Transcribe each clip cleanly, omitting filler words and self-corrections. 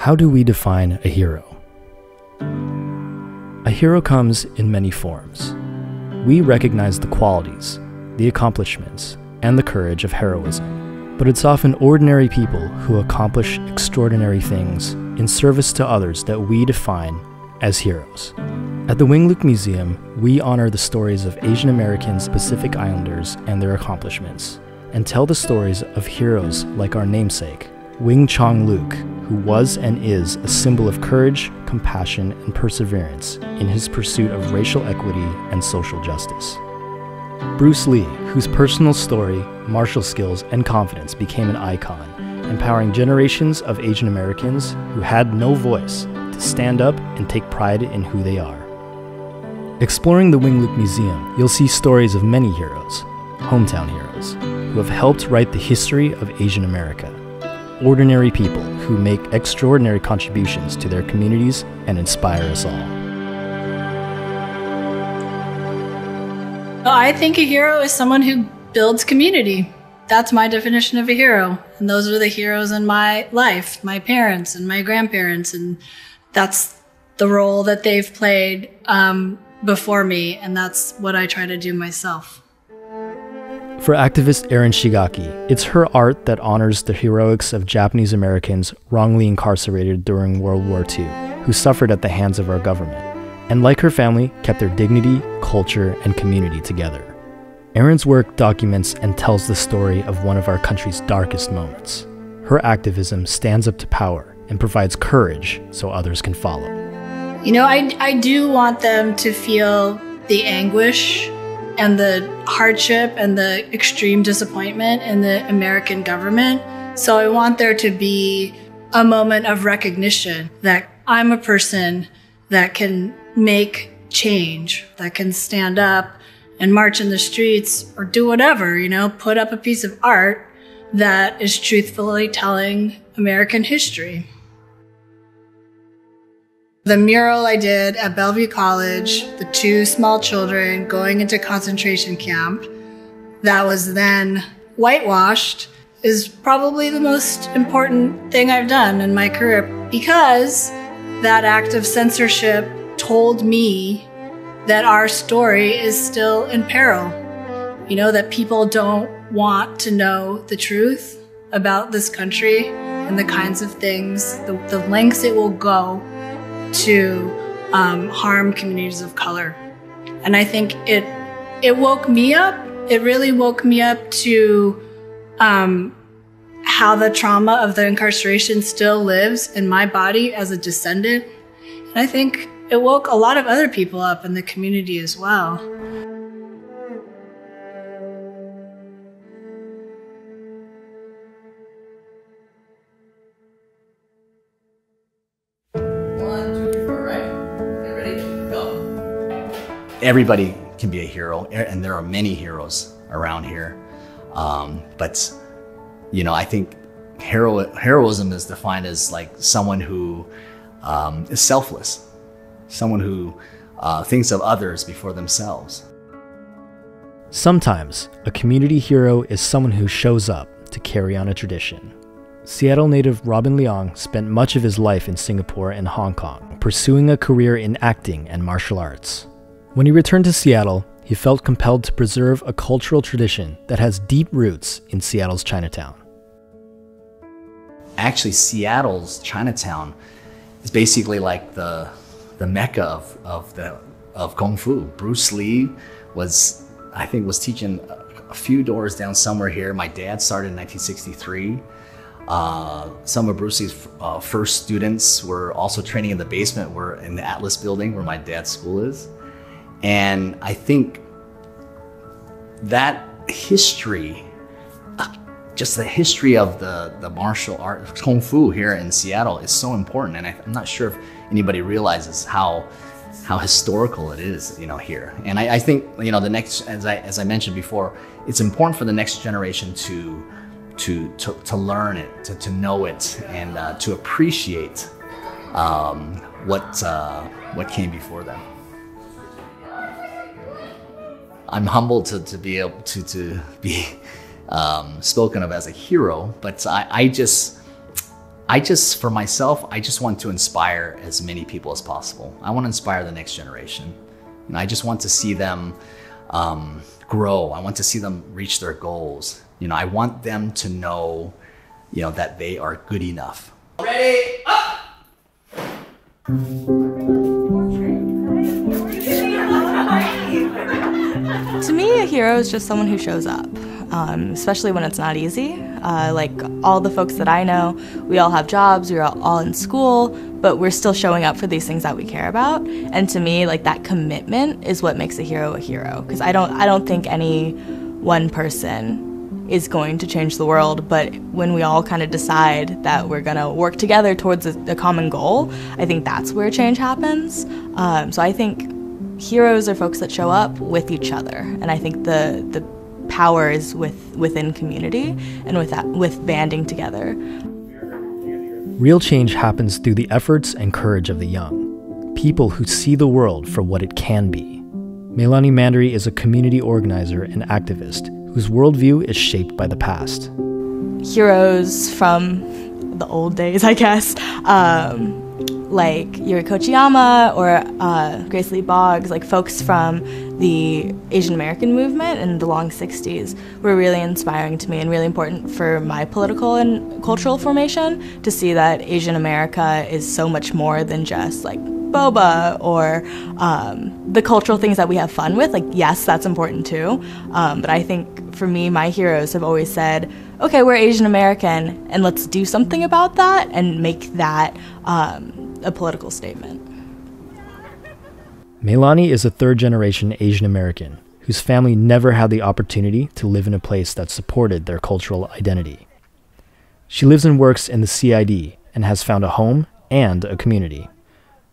How do we define a hero? A hero comes in many forms. We recognize the qualities, the accomplishments, and the courage of heroism, but it's often ordinary people who accomplish extraordinary things in service to others that we define as heroes. At the Wing Luke Museum, we honor the stories of Asian Americans, Pacific Islanders, and their accomplishments, and tell the stories of heroes like our namesake, Wing Chong Luke, who was and is a symbol of courage, compassion, and perseverance in his pursuit of racial equity and social justice. Bruce Lee, whose personal story, martial skills, and confidence became an icon, empowering generations of Asian Americans who had no voice to stand up and take pride in who they are. Exploring the Wing Luke Museum, you'll see stories of many heroes, hometown heroes, who have helped write the history of Asian America. Ordinary people who make extraordinary contributions to their communities and inspire us all. I think a hero is someone who builds community. That's my definition of a hero. And those are the heroes in my life, my parents and my grandparents. And that's the role that they've played before me. And that's what I try to do myself. For activist Erin Shigaki, it's her art that honors the heroics of Japanese Americans wrongly incarcerated during World War II, who suffered at the hands of our government, and like her family, kept their dignity, culture, and community together. Erin's work documents and tells the story of one of our country's darkest moments. Her activism stands up to power and provides courage so others can follow. You know, I do want them to feel the anguish and the hardship and the extreme disappointment in the American government. So I want there to be a moment of recognition that I'm a person that can make change, that can stand up and march in the streets or do whatever, you know, put up a piece of art that is truthfully telling American history. The mural I did at Bellevue College, the two small children going into concentration camp, that was then whitewashed, is probably the most important thing I've done in my career, because that act of censorship told me that our story is still in peril. You know, that people don't want to know the truth about this country and the kinds of things, the lengths it will go to harm communities of color. And I think it woke me up. It really woke me up to how the trauma of the incarceration still lives in my body as a descendant. And I think it woke a lot of other people up in the community as well. Everybody can be a hero, and there are many heroes around here. But, you know, I think heroism is defined as like someone who is selfless, someone who thinks of others before themselves. Sometimes a community hero is someone who shows up to carry on a tradition. Seattle native Robin Leong spent much of his life in Singapore and Hong Kong, pursuing a career in acting and martial arts. When he returned to Seattle, he felt compelled to preserve a cultural tradition that has deep roots in Seattle's Chinatown. Actually, Seattle's Chinatown is basically like the mecca of Kung Fu. Bruce Lee I think was teaching a few doors down somewhere here. My dad started in 1963. Some of Bruce Lee's first students were also training in the basement, in the Atlas building where my dad's school is. And I think that history, just the history of the martial art, Kung Fu here in Seattle is so important. And I'm not sure if anybody realizes how historical it is, you know, here. And I think, you know, the next, as I mentioned before, it's important for the next generation to learn it, to know it, and to appreciate what came before them. I'm humbled to be able to be spoken of as a hero, but For myself, I just want to inspire as many people as possible. I want to inspire the next generation. And I just want to see them grow. I want to see them reach their goals. I want them to know, that they are good enough. Ready, up! To me, a hero is just someone who shows up, especially when it's not easy. Like all the folks that I know, we all have jobs, we're all in school, but we're still showing up for these things that we care about. And to me, like that commitment is what makes a hero. Because I don't think any one person is going to change the world, but when we all kind of decide that we're gonna work together towards a common goal, I think that's where change happens. So I think heroes are folks that show up with each other, and I think the power is within community and with banding together. Real change happens through the efforts and courage of the young, people who see the world for what it can be. Melanie Mandery is a community organizer and activist whose worldview is shaped by the past. Heroes from the old days, I guess, like Yuri Kochiyama or Grace Lee Boggs, like folks from the Asian American movement in the long 60s were really inspiring to me and really important for my political and cultural formation, to see that Asian America is so much more than just like boba or the cultural things that we have fun with. Like, yes, that's important too, but I think for me, my heroes have always said, okay, we're Asian American and let's do something about that and make that a political statement. Melanie is a third-generation Asian American whose family never had the opportunity to live in a place that supported their cultural identity. She lives and works in the CID and has found a home and a community.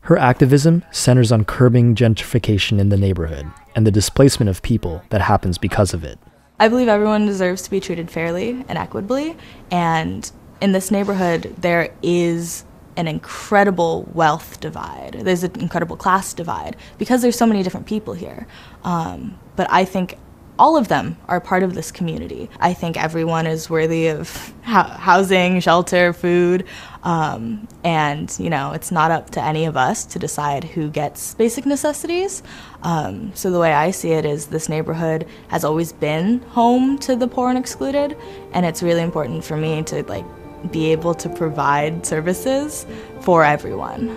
Her activism centers on curbing gentrification in the neighborhood and the displacement of people that happens because of it. I believe everyone deserves to be treated fairly and equitably, and in this neighborhood there is an incredible wealth divide. There's an incredible class divide because there's so many different people here. But I think all of them are part of this community. I think everyone is worthy of housing, shelter, food, and it's not up to any of us to decide who gets basic necessities. So the way I see it is this neighborhood has always been home to the poor and excluded, and it's really important for me to be able to provide services for everyone.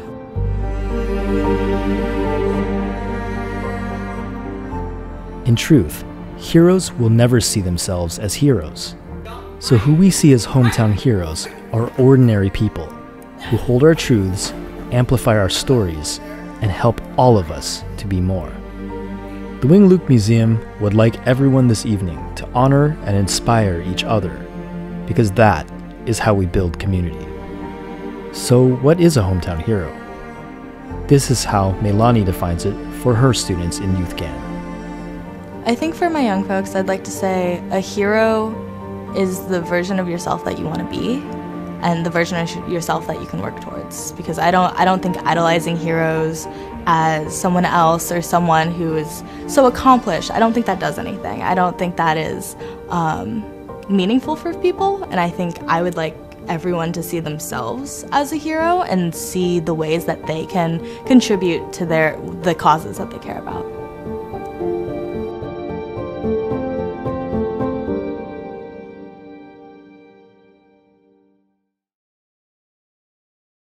In truth, heroes will never see themselves as heroes. So who we see as hometown heroes are ordinary people who hold our truths, amplify our stories, and help all of us to be more. The Wing Luke Museum would like everyone this evening to honor and inspire each other, because that is how we build community. So what is a hometown hero? This is how Melanie defines it for her students in Youth GAN. I think for my young folks, I'd like to say a hero is the version of yourself that you want to be, and the version of yourself that you can work towards. Because I don't think idolizing heroes as someone else or someone who is so accomplished, I don't think that does anything. I don't think that is meaningful for people, and I think I would like everyone to see themselves as a hero and see the ways that they can contribute to the causes that they care about.